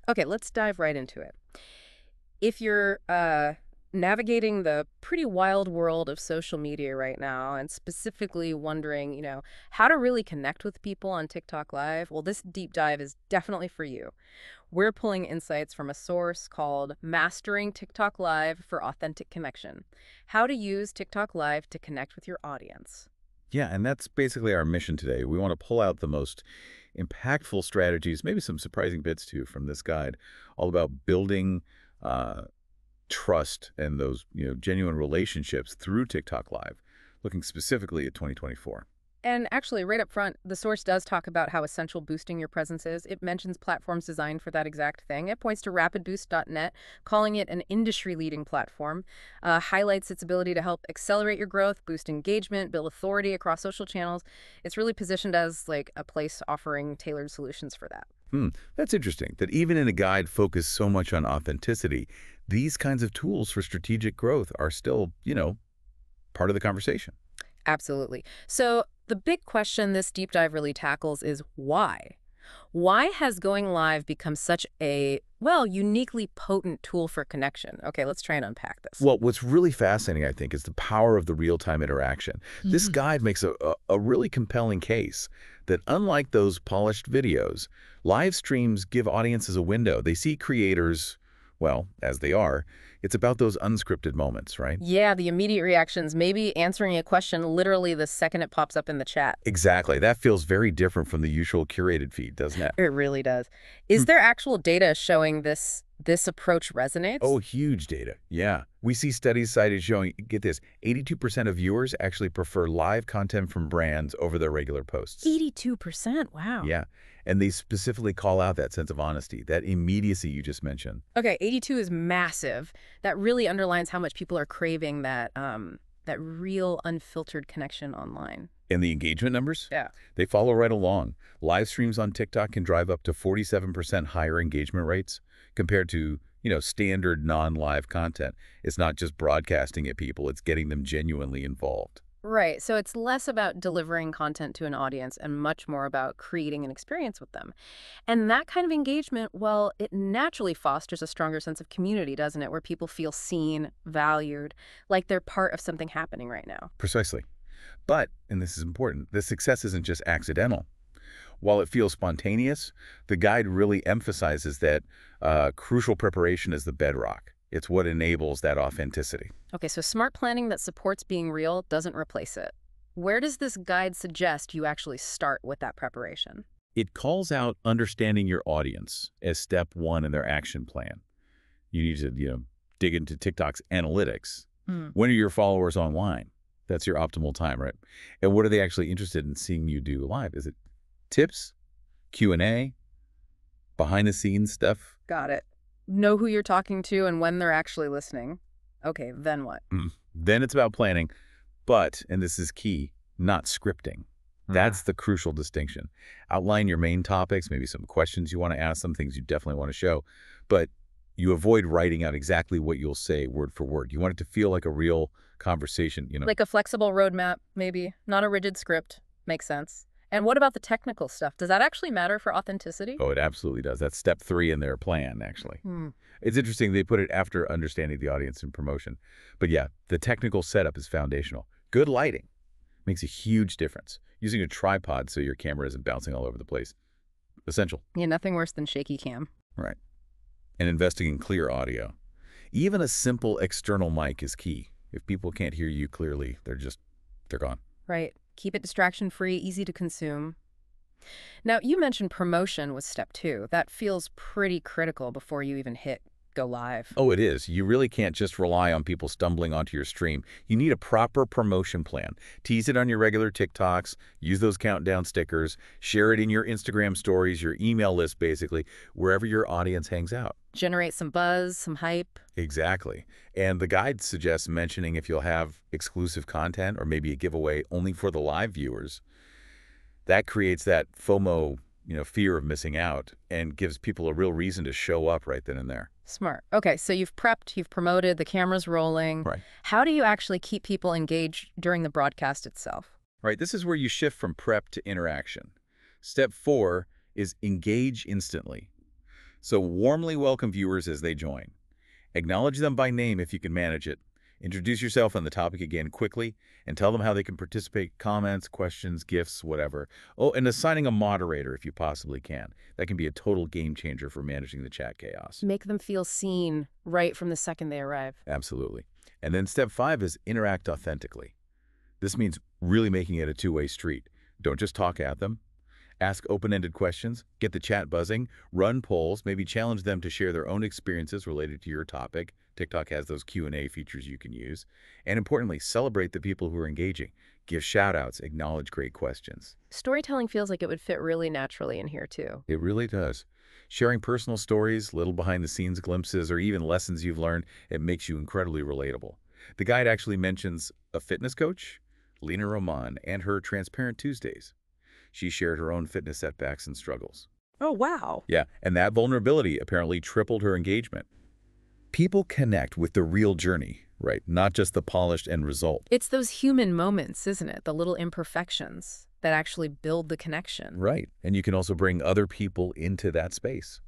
Okay, let's dive right into it. If you're navigating the pretty wild world of social media right now and specifically wondering, how to really connect with people on TikTok Live, well, this deep dive is definitely for you. We're pulling insights from a source called Mastering TikTok Live for Authentic Connection. How to use TikTok Live to connect with your audience. Yeah, and that's basically our mission today. We want to pull out the most impactful strategies, maybe some surprising bits too from this guide, all about building uh, trust and those genuine relationships through TikTok Live, looking specifically at 2024. And actually, right up front, the source does talk about how essential boosting your presence is. It mentions platforms designed for that exact thing. It points to rapidboost.net, calling it an industry-leading platform, highlights its ability to help accelerate your growth, boost engagement, build authority across social channels. It's really positioned as like a place offering tailored solutions for that. Hmm, that's interesting that even in a guide focused so much on authenticity, these kinds of tools for strategic growth are still, part of the conversation. Absolutely. So the big question this deep dive really tackles is why? Why has going live become such a, well, uniquely potent tool for connection? Okay, let's try and unpack this. Well, what's really fascinating, I think, is the power of the real-time interaction. This Mhm. guide makes a really compelling case that unlike those polished videos, live streams give audiences a window. They see creators, well, as they are. It's about those unscripted moments, right? Yeah, the immediate reactions, maybe answering a question literally the second it pops up in the chat. Exactly. That feels very different from the usual curated feed, doesn't it? It really does. Is there actual data showing this approach resonates? Oh, huge data. Yeah. We see studies cited showing, get this, 82% of viewers actually prefer live content from brands over their regular posts. 82%. Wow. Yeah. And they specifically call out that sense of honesty, that immediacy you just mentioned. Okay, 82 is massive. That really underlines how much people are craving that real unfiltered connection online. And the engagement numbers? Yeah. They follow right along. Live streams on TikTok can drive up to 47% higher engagement rates compared to, standard non-live content. It's not just broadcasting at people, it's getting them genuinely involved. Right. So it's less about delivering content to an audience and much more about creating an experience with them. And that kind of engagement, well, it naturally fosters a stronger sense of community, doesn't it? Where people feel seen, valued, like they're part of something happening right now. Precisely. But, and this is important, the success isn't just accidental. While it feels spontaneous, the guide really emphasizes that crucial preparation is the bedrock. It's what enables that authenticity. Okay, so smart planning that supports being real doesn't replace it. Where does this guide suggest you actually start with that preparation? It calls out understanding your audience as step one in their action plan. You need to, dig into TikTok's analytics. Hmm. When are your followers online? That's your optimal time, right? And what are they actually interested in seeing you do live? Is it tips, Q&A, behind the scenes stuff? Got it. Know who you're talking to and when they're actually listening. Okay, then what? Then it's about planning, but, and this is key, not scripting. That's the crucial distinction. Outline your main topics, maybe some questions you want to ask, some things you definitely want to show, but you avoid writing out exactly what you'll say word for word. You want it to feel like a real conversation. Like a flexible roadmap, maybe, not a rigid script. Makes sense. And what about the technical stuff? Does that actually matter for authenticity? Oh, it absolutely does. That's step 3 in their plan, actually. Hmm. It's interesting they put it after understanding the audience and promotion. But yeah, the technical setup is foundational. Good lighting makes a huge difference. Using a tripod so your camera isn't bouncing all over the place. Essential. Yeah, nothing worse than shaky cam. Right. And investing in clear audio. Even a simple external mic is key. If people can't hear you clearly, they're gone. Right. Keep it distraction-free, easy to consume. Now, you mentioned promotion was step 2. That feels pretty critical before you even hit go live. Oh, it is. You really can't just rely on people stumbling onto your stream. You need a proper promotion plan. Tease it on your regular TikToks, use those countdown stickers, share it in your Instagram stories, your email list, basically, wherever your audience hangs out. Generate some buzz, some hype. Exactly. And the guide suggests mentioning if you'll have exclusive content or maybe a giveaway only for the live viewers. That creates that FOMO, fear of missing out and gives people a real reason to show up right then and there. Smart. Okay, so you've prepped, you've promoted, the camera's rolling. Right. How do you actually keep people engaged during the broadcast itself? Right. This is where you shift from prep to interaction. Step 4 is engage instantly. So warmly welcome viewers as they join. Acknowledge them by name if you can manage it. Introduce yourself and the topic again quickly, and tell them how they can participate, comments, questions, gifts, whatever. Oh, and assigning a moderator if you possibly can. That can be a total game changer for managing the chat chaos. Make them feel seen right from the second they arrive. Absolutely. And then step 5 is interact authentically. This means really making it a two-way street. Don't just talk at them. Ask open-ended questions, get the chat buzzing, run polls, maybe challenge them to share their own experiences related to your topic. TikTok has those Q&A features you can use. And importantly, celebrate the people who are engaging. Give shout-outs, acknowledge great questions. Storytelling feels like it would fit really naturally in here, too. It really does. Sharing personal stories, little behind-the-scenes glimpses, or even lessons you've learned, it makes you incredibly relatable. The guide actually mentions a fitness coach, Lena Roman, and her Transparent Tuesdays. She shared her own fitness setbacks and struggles. Oh, wow. Yeah, and that vulnerability apparently tripled her engagement. People connect with the real journey, right? Not just the polished end result. It's those human moments, isn't it? The little imperfections that actually build the connection. Right, and you can also bring other people into that space.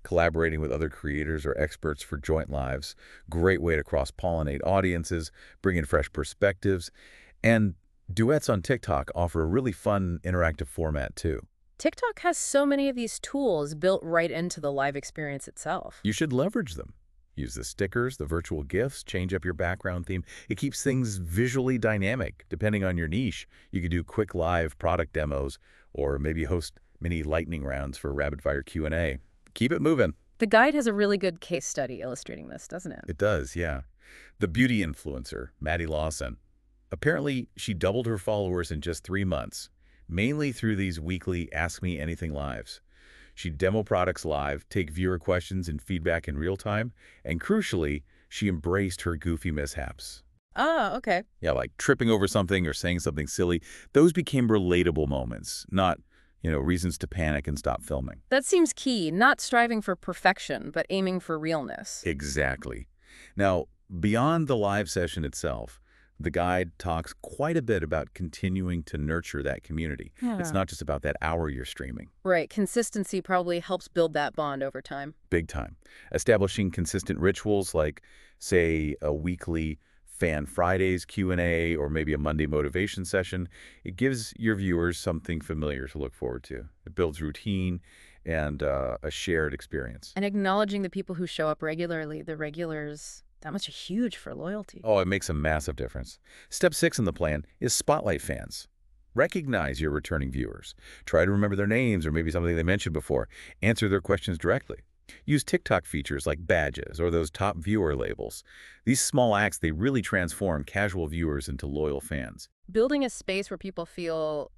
Collaborating with other creators or experts for joint lives, great way to cross-pollinate audiences, bring in fresh perspectives, and duets on TikTok offer a really fun, interactive format, too. TikTok has so many of these tools built right into the live experience itself. You should leverage them. Use the stickers, the virtual GIFs, change up your background theme. It keeps things visually dynamic. Depending on your niche, you could do quick live product demos or maybe host mini lightning rounds for rapid-fire Q&A. Keep it moving. The guide has a really good case study illustrating this, doesn't it? It does, yeah. The beauty influencer, Maddie Lawson. Apparently, she doubled her followers in just 3 months, mainly through these weekly Ask Me Anything lives. She'd demo products live, take viewer questions and feedback in real time, and crucially, she embraced her goofy mishaps. Oh, okay. Yeah, like tripping over something or saying something silly. Those became relatable moments, not, reasons to panic and stop filming. That seems key, not striving for perfection, but aiming for realness. Exactly. Now, beyond the live session itself, the guide talks quite a bit about continuing to nurture that community. It's not just about that hour you're streaming. Right. Consistency probably helps build that bond over time. Big time. Establishing consistent rituals like, say, a weekly Fan Fridays Q&A or maybe a Monday motivation session, it gives your viewers something familiar to look forward to. It builds routine and a shared experience. And acknowledging the people who show up regularly, the regulars, that must be huge for loyalty. Oh, it makes a massive difference. Step 6 in the plan is spotlight fans. Recognize your returning viewers. Try to remember their names or maybe something they mentioned before. Answer their questions directly. Use TikTok features like badges or those top viewer labels. These small acts, they really transform casual viewers into loyal fans. Building a space where people feel,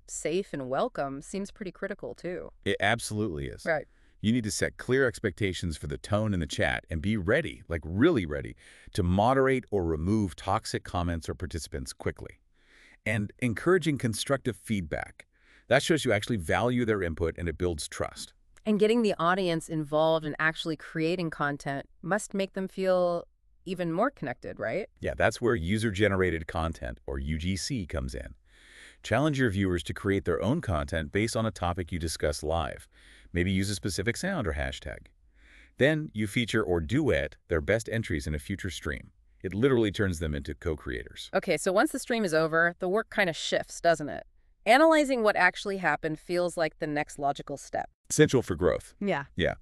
safe and welcome seems pretty critical, too. It absolutely is. Right. You need to set clear expectations for the tone in the chat and be ready, like really ready, to moderate or remove toxic comments or participants quickly. And encouraging constructive feedback. That shows you actually value their input and it builds trust. And getting the audience involved in actually creating content must make them feel even more connected, right? Yeah, that's where user-generated content, or UGC, comes in. Challenge your viewers to create their own content based on a topic you discuss live. Maybe use a specific sound or hashtag. Then you feature or duet their best entries in a future stream. It literally turns them into co-creators. Okay, so once the stream is over, the work kind of shifts, doesn't it? Analyzing what actually happened feels like the next logical step. Essential for growth. Yeah. Yeah.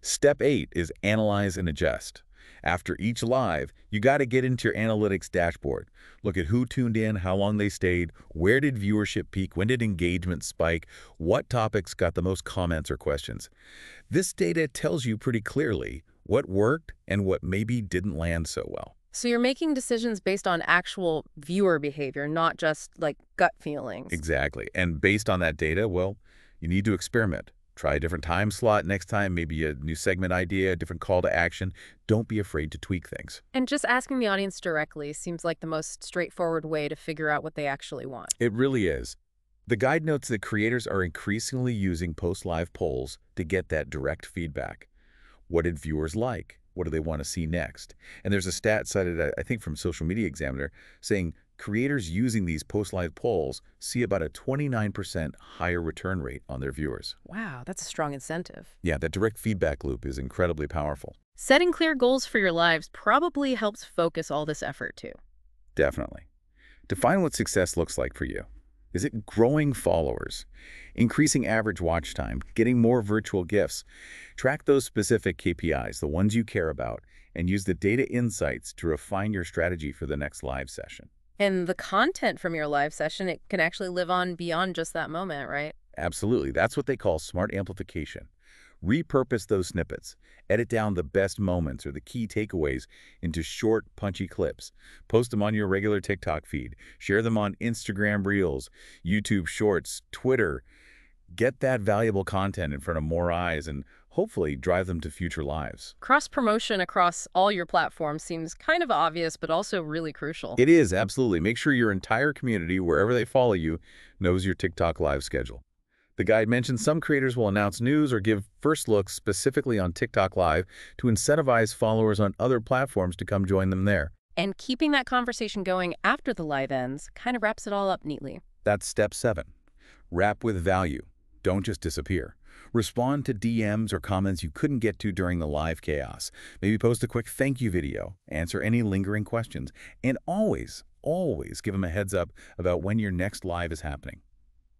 Step 8 is analyze and adjust. After each live, you got to get into your analytics dashboard. Look at who tuned in, how long they stayed, where did viewership peak, when did engagement spike, what topics got the most comments or questions. This data tells you pretty clearly what worked and what maybe didn't land so well. So you're making decisions based on actual viewer behavior, not just like gut feelings. Exactly. And based on that data, well, you need to experiment. Try a different time slot next time, maybe a new segment idea, a different call to action. Don't be afraid to tweak things. And just asking the audience directly seems like the most straightforward way to figure out what they actually want. It really is. The guide notes that creators are increasingly using post-live polls to get that direct feedback. What did viewers like? What do they want to see next? And there's a stat cited, I think, from Social Media Examiner saying Creators using these post-live polls see about a 29% higher return rate on their viewers. Wow, that's a strong incentive. Yeah, that direct feedback loop is incredibly powerful. Setting clear goals for your lives probably helps focus all this effort too. Definitely. Define what success looks like for you. Is it growing followers, increasing average watch time, getting more virtual gifts? Track those specific KPIs, the ones you care about, and use the data insights to refine your strategy for the next live session. And the content from your live session, it can actually live on beyond just that moment, right? Absolutely. That's what they call smart amplification. Repurpose those snippets. Edit down the best moments or the key takeaways into short, punchy clips. Post them on your regular TikTok feed. Share them on Instagram Reels, YouTube Shorts, Twitter. Get that valuable content in front of more eyes and hopefully drive them to future lives. Cross-promotion across all your platforms seems kind of obvious, but also really crucial. It is, absolutely. Make sure your entire community, wherever they follow you, knows your TikTok live schedule. The guide mentions some creators will announce news or give first looks specifically on TikTok Live to incentivize followers on other platforms to come join them there. And keeping that conversation going after the live ends kind of wraps it all up neatly. That's step 7. Wrap with value. Don't just disappear. Respond to DMs or comments you couldn't get to during the live chaos. Maybe post a quick thank you video, answer any lingering questions, and always give them a heads up about when your next live is happening.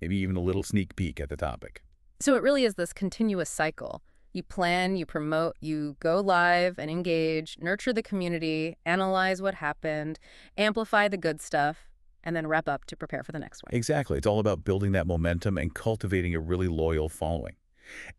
Maybe even a little sneak peek at the topic. So it really is this continuous cycle. You plan, you promote, you go live and engage, nurture the community, analyze what happened, amplify the good stuff, and then wrap up to prepare for the next one. Exactly. It's all about building that momentum and cultivating a really loyal following.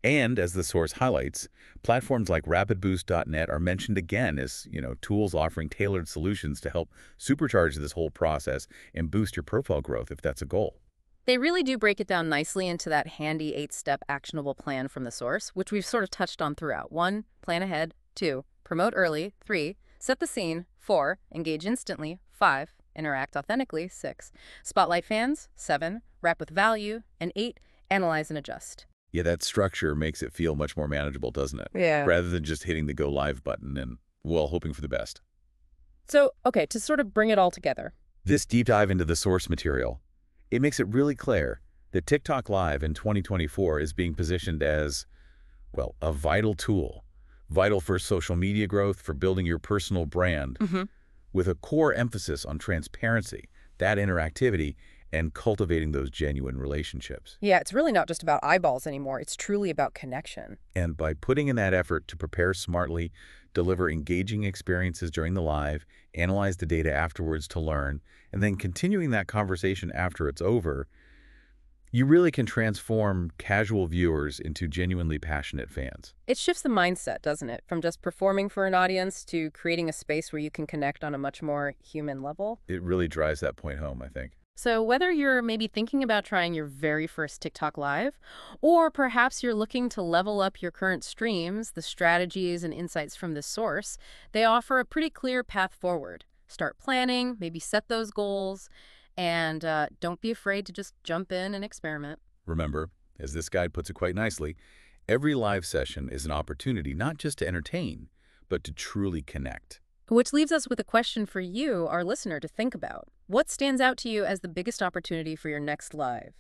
And as the source highlights, platforms like rapidboost.net are mentioned again as, tools offering tailored solutions to help supercharge this whole process and boost your profile growth if that's a goal. They really do break it down nicely into that handy 8-step actionable plan from the source, which we've sort of touched on throughout. 1, plan ahead. 2, promote early. 3, set the scene. 4, engage instantly. 5, interact authentically. 6, spotlight fans. 7, wrap with value. And 8, analyze and adjust. Yeah, that structure makes it feel much more manageable, doesn't it? Yeah. Rather than just hitting the go live button and, hoping for the best. So, okay, to sort of bring it all together. This deep dive into the source material, it makes it really clear that TikTok Live in 2024 is being positioned as, a vital tool, vital for social media growth, for building your personal brand, with a core emphasis on transparency, that interactivity, and cultivating those genuine relationships. Yeah, it's really not just about eyeballs anymore. It's truly about connection. And by putting in that effort to prepare smartly, deliver engaging experiences during the live, analyze the data afterwards to learn, and then continuing that conversation after it's over, you really can transform casual viewers into genuinely passionate fans. It shifts the mindset, doesn't it? From just performing for an audience to creating a space where you can connect on a much more human level. It really drives that point home, I think. So whether you're maybe thinking about trying your very first TikTok Live, or perhaps you're looking to level up your current streams, the strategies and insights from this source, they offer a pretty clear path forward. Start planning, maybe set those goals, and don't be afraid to just jump in and experiment. Remember, as this guide puts it quite nicely, every live session is an opportunity not just to entertain, but to truly connect. Which leaves us with a question for you, our listener, to think about. What stands out to you as the biggest opportunity for your next live?